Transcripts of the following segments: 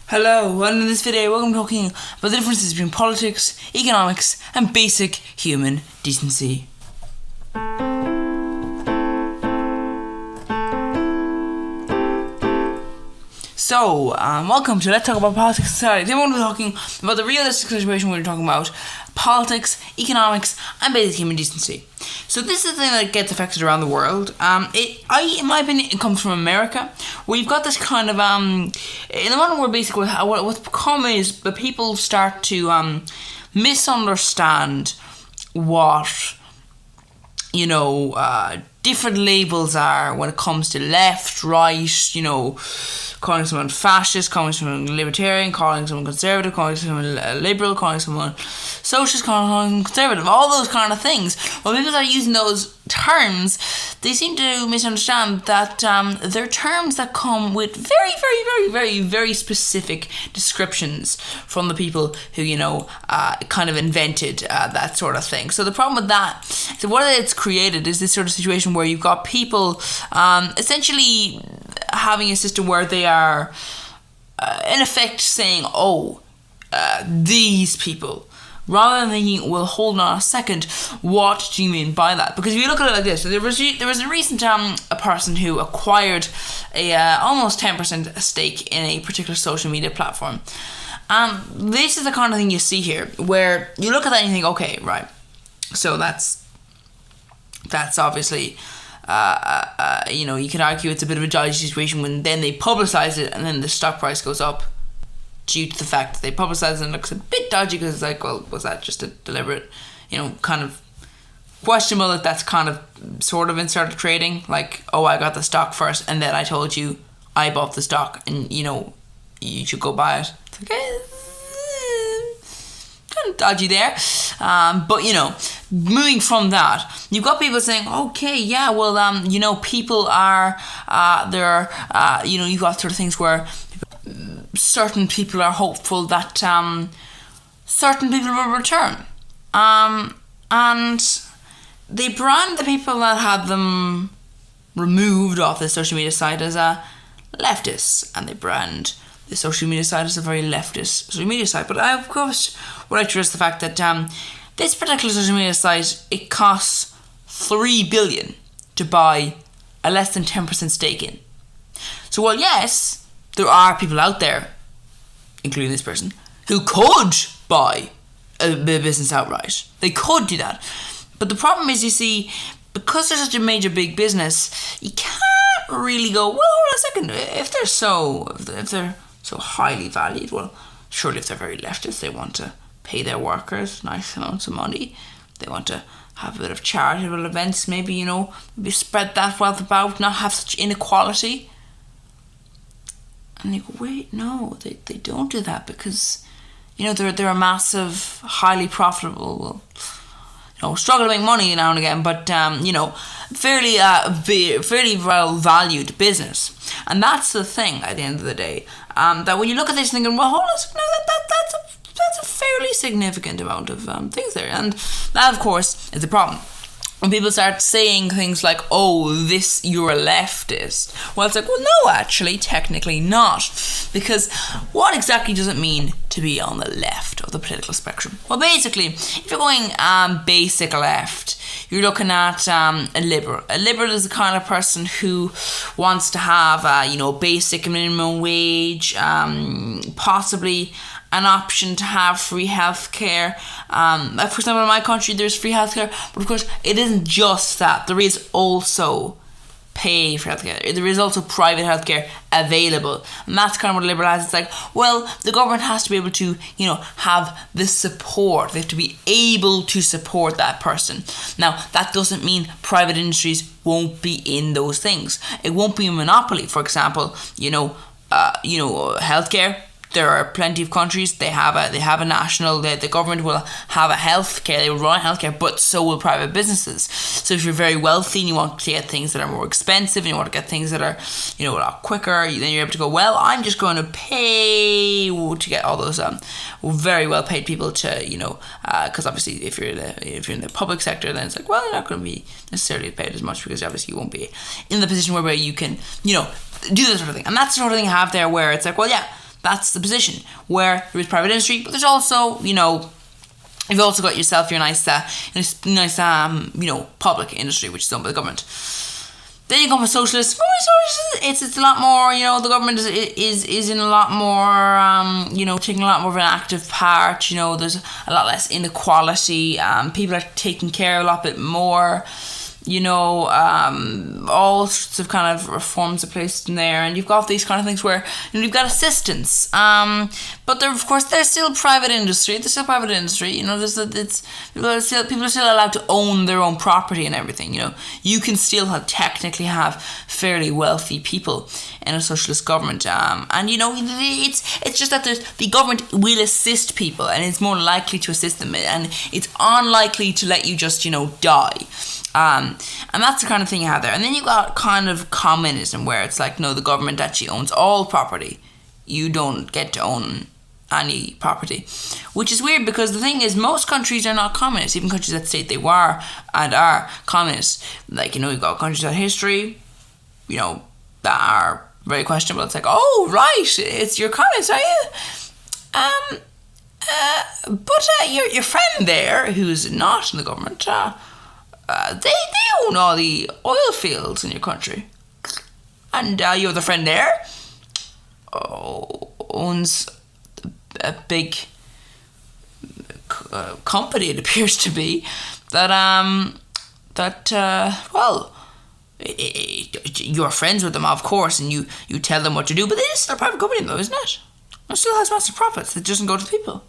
Hello, and in this video we're going to be talking about the differences between politics, economics, and basic human decency. So, welcome to Let's Talk About Politics and Society. Today we're going to be talking about the realistic situation we're talking about politics, economics, and basic human decency. So this is the thing that gets affected around the world. In my opinion, it comes from America, where you've got this kind of in the modern world, basically, what's become is that people start to misunderstand what different labels are when it comes to left, right, calling someone fascist, calling someone libertarian, calling someone conservative, calling someone liberal, calling someone socialist, calling someone conservative, all those kind of things. When people are using those terms, they seem to misunderstand that they're terms that come with very, very, very, very, very specific descriptions from the people who, kind of invented that sort of thing. So the problem with that is that what it's created is this sort of situation where you've got people essentially having a system where they are in effect saying, these people, rather than thinking, well, hold on a second, what do you mean by that? Because if you look at it like this, there was a recent a person who acquired a almost 10% stake in a particular social media platform. This is the kind of thing you see here, where you look at that and you think, okay, right, so that's obviously you can argue it's a bit of a dodgy situation when then they publicize it and then the stock price goes up due to the fact that they publicize it and it looks a bit dodgy because it's like, well, was that just a deliberate, kind of questionable that that's kind of sort of insider trading, like, I got the stock first and then I told you I bought the stock and you should go buy it. It's like, kind of dodgy there, but moving from that, you've got people saying, okay, yeah, well, people are you've got sort of things where certain people are hopeful that certain people will return, and they brand the people that had them removed off the social media site as leftists, and they brand the social media site as a very leftist social media site. But I, of course, would like to address the fact that this particular social media site, it costs $3 billion to buy a less than 10% stake in. So while yes, there are people out there, including this person, who could buy a business outright. They could do that. But the problem is, you see, because they're such a major big business, you can't really go, well, hold on a second, if they're so highly valued, well, surely if they're very leftist, they want to pay their workers nice amounts of money. They want to have a bit of charitable events, maybe spread that wealth about, not have such inequality. And you go, wait, no, they don't do that because, they're a massive, highly profitable, struggle to make money now and again, but, fairly well valued business. And that's the thing at the end of the day, that when you look at this thinking, well, hold on, that's a fairly significant amount of things there. And that, of course, is the problem. When people start saying things like, you're a leftist. Well, it's like, well, no, actually, technically not. Because what exactly does it mean to be on the left of the political spectrum? Well, basically, if you're going basic left, you're looking at a liberal. A liberal is the kind of person who wants to have, basic minimum wage, possibly an option to have free healthcare. For example, in my country, there's free healthcare, but of course, it isn't just that. There is also pay for healthcare. There is also private healthcare available, and that's kind of what a liberal has. It's like, well, the government has to be able to, have the support. They have to be able to support that person. Now, that doesn't mean private industries won't be in those things. It won't be a monopoly. For example, healthcare. There are plenty of countries, they have a national, the government will have a healthcare, they will run healthcare, but so will private businesses. So if you're very wealthy and you want to get things that are more expensive and you want to get things that are, a lot quicker, then you're able to go, well, I'm just going to pay to get all those very well paid people to, because obviously if you're in the public sector, then it's like, well, you're not going to be necessarily paid as much because obviously you won't be in the position where you can, do this sort of thing. And that's the sort of thing you have there where it's like, well, yeah, That's the position, where there is private industry, but there's also, you've also got yourself your nice public industry, which is owned by the government. Then you come with socialists. It's a lot more, the government is in a lot more, taking a lot more of an active part. There's a lot less inequality. People are taken care of a lot bit more. All sorts of kind of reforms are placed in there, and you've got these kind of things where you've got assistance. But there's still private industry. There's still private industry. People are still allowed to own their own property and everything. You can still technically have fairly wealthy people in a socialist government. It's just that the government will assist people, and it's more likely to assist them, and it's unlikely to let you just die. And that's the kind of thing you have there. And then you got kind of communism, where it's like, no, the government actually owns all property. You don't get to own any property, which is weird, because the thing is, most countries are not communist. Even countries that state they were and are communist, like, you've got countries that history, that are very questionable. It's like, oh right, you're communist, are you? But your friend there, who's not in the government, they own all the oil fields in your country, and you have the friend there owns a big company, it appears to be, you're friends with them, of course, and you tell them what to do, but it's still a private company though, isn't it? It still has massive profits that doesn't go to the people.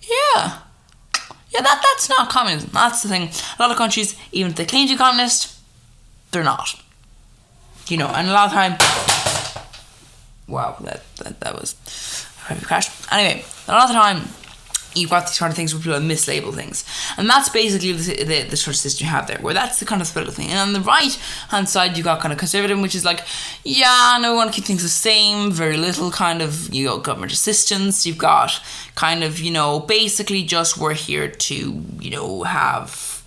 Yeah, that's not communism. That's the thing. A lot of countries, even if they claim to be communist, they're not. And a lot of time, wow, that was a heavy crash. Anyway, a lot of the time, you've got these kind of things where people mislabel things, and that's basically the sort of system you have there, where that's the kind of split of thing. And on the right hand side, you've got kind of conservative, which is like, we want to keep things the same, very little kind of, government assistance. You've got kind of, basically just, we're here to, have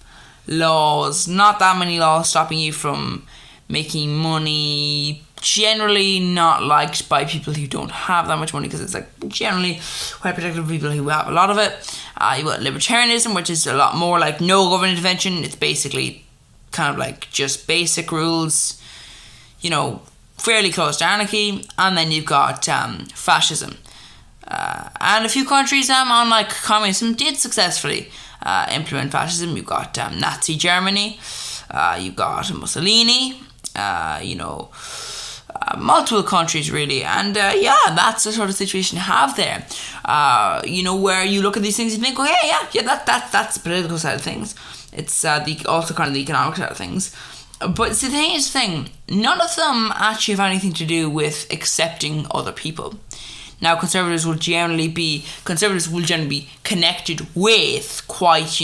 laws, not that many laws stopping you from making money, generally not liked by people who don't have that much money, because it's like generally quite protective of people who have a lot of it. You've got libertarianism, which is a lot more like no government intervention. It's basically kind of like just basic rules, fairly close to anarchy. And then you've got fascism, and a few countries unlike communism did successfully implement fascism. You've got Nazi Germany, you've got Mussolini, multiple countries really, and that's the sort of situation you have there. Where you look at these things and think, that's the political side of things. It's also kind of the economic side of things. But the thing, none of them actually have anything to do with accepting other people. Now, conservatives will generally be connected with quite,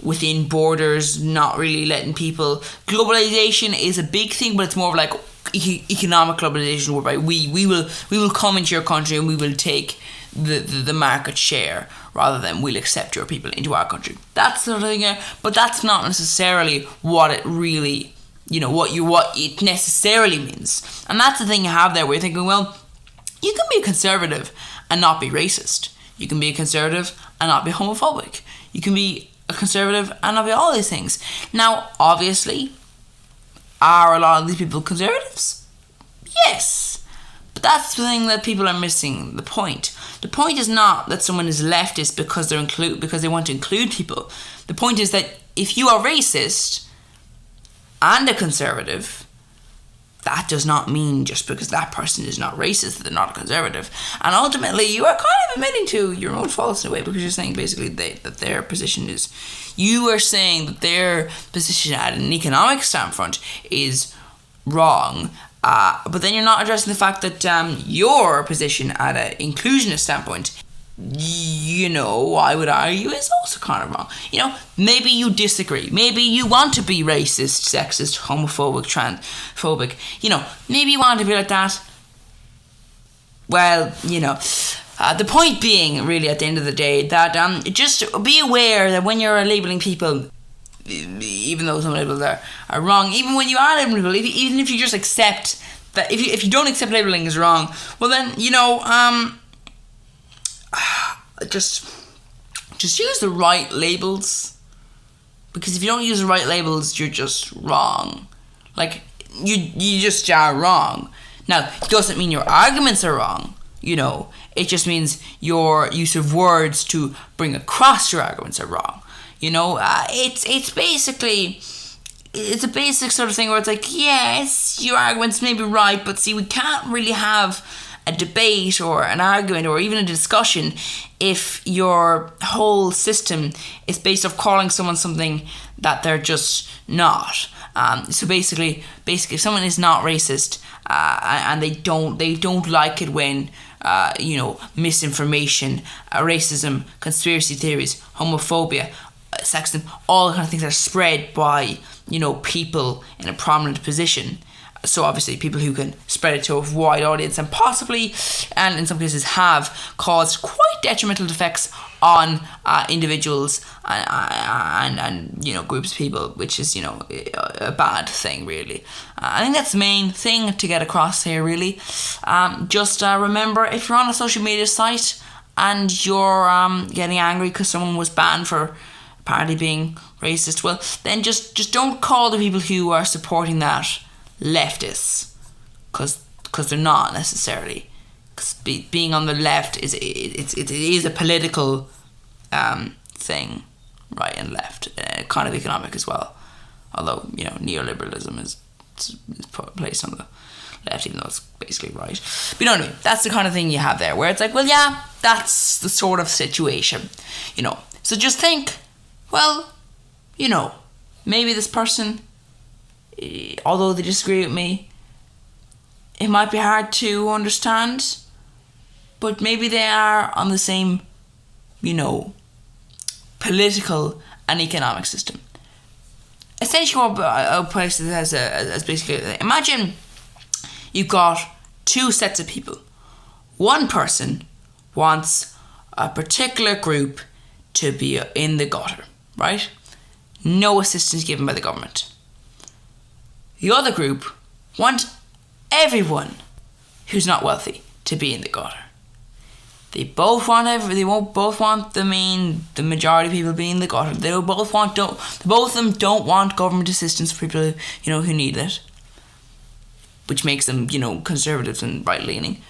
within borders, not really letting people. Globalization is a big thing, but it's more of like economic globalization, whereby we will come into your country and we will take the market share, rather than we'll accept your people into our country. That's the sort of thing, but that's not necessarily what it really, what it necessarily means. And that's the thing you have there, where you're thinking, well, you can be a conservative and not be racist. You can be a conservative and not be homophobic. You can be a conservative and not be all these things. Now, obviously, are a lot of these people conservatives? Yes. But that's the thing that people are missing the point. The point is not that someone is leftist because they want to include people. The point is that if you are racist and a conservative, that does not mean just because that person is not racist that they're not a conservative. And ultimately, you are kind of admitting to your own faults in a way, because you're saying basically that their position is... You are saying that their position at an economic standpoint is wrong, but then you're not addressing the fact that your position at an inclusionist standpoint, I would argue, is also kind of wrong. Maybe you disagree. Maybe you want to be racist, sexist, homophobic, transphobic. Maybe you want to be like that. Well, the point being, really, at the end of the day, that just be aware that when you're labeling people, even though some labels are wrong, even when you are labeling people, even if you just accept that if you don't accept labeling is wrong, well then, just use the right labels. Because if you don't use the right labels, you're just wrong. Like, you just are wrong. Now, it doesn't mean your arguments are wrong, It just means your use of words to bring across your arguments are wrong. It's basically... It's a basic sort of thing where it's like, yes, your arguments may be right, but see, we can't really have a debate or an argument or even a discussion if your whole system is based off calling someone something that they're just not. So basically, if someone is not racist and they don't like it when misinformation, racism, conspiracy theories, homophobia, sexism, all the kind of things are spread by people in a prominent position. So obviously people who can spread it to a wide audience and possibly, and in some cases have, caused quite detrimental effects on individuals and groups of people, which is a bad thing really. I think that's the main thing to get across here really. Just remember, if you're on a social media site and you're getting angry because someone was banned for apparently being racist, well then just don't call the people who are supporting that leftists, because they're not necessarily. Because being on the left is a political thing, right and left, kind of economic as well. Although neoliberalism is placed on the left, even though it's basically right. But you know what I mean? That's the kind of thing you have there, where it's like, well, yeah, that's the sort of situation, So just think, well, maybe this person, although they disagree with me, it might be hard to understand, but maybe they are on the same, political and economic system. Essentially, what I'll place it as basically, imagine you've got two sets of people. One person wants a particular group to be in the gutter, right? No assistance given by the government. The other group want everyone who's not wealthy to be in the gutter. They both want the majority of people being in the gutter. Both of them don't want government assistance for people who need it, which makes them conservative and right leaning.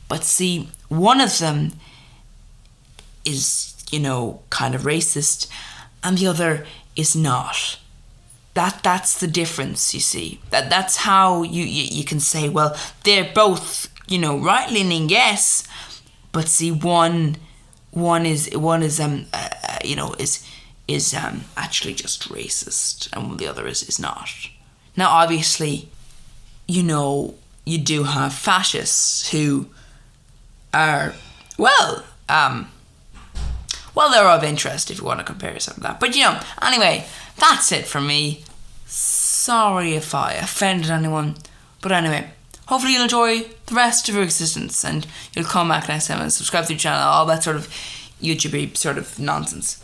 But see, one of them is kind of racist, and the other is not. That's the difference, you see. That's how you can say, well, they're both right leaning, yes, but see, one is actually just racist, and the other is not. Now, obviously, you do have fascists who are they're of interest if you want to compare something to that. But anyway, that's it from me. Sorry if I offended anyone, but anyway, hopefully you'll enjoy the rest of your existence and you'll come back next time and subscribe to the channel, all that sort of YouTube sort of nonsense.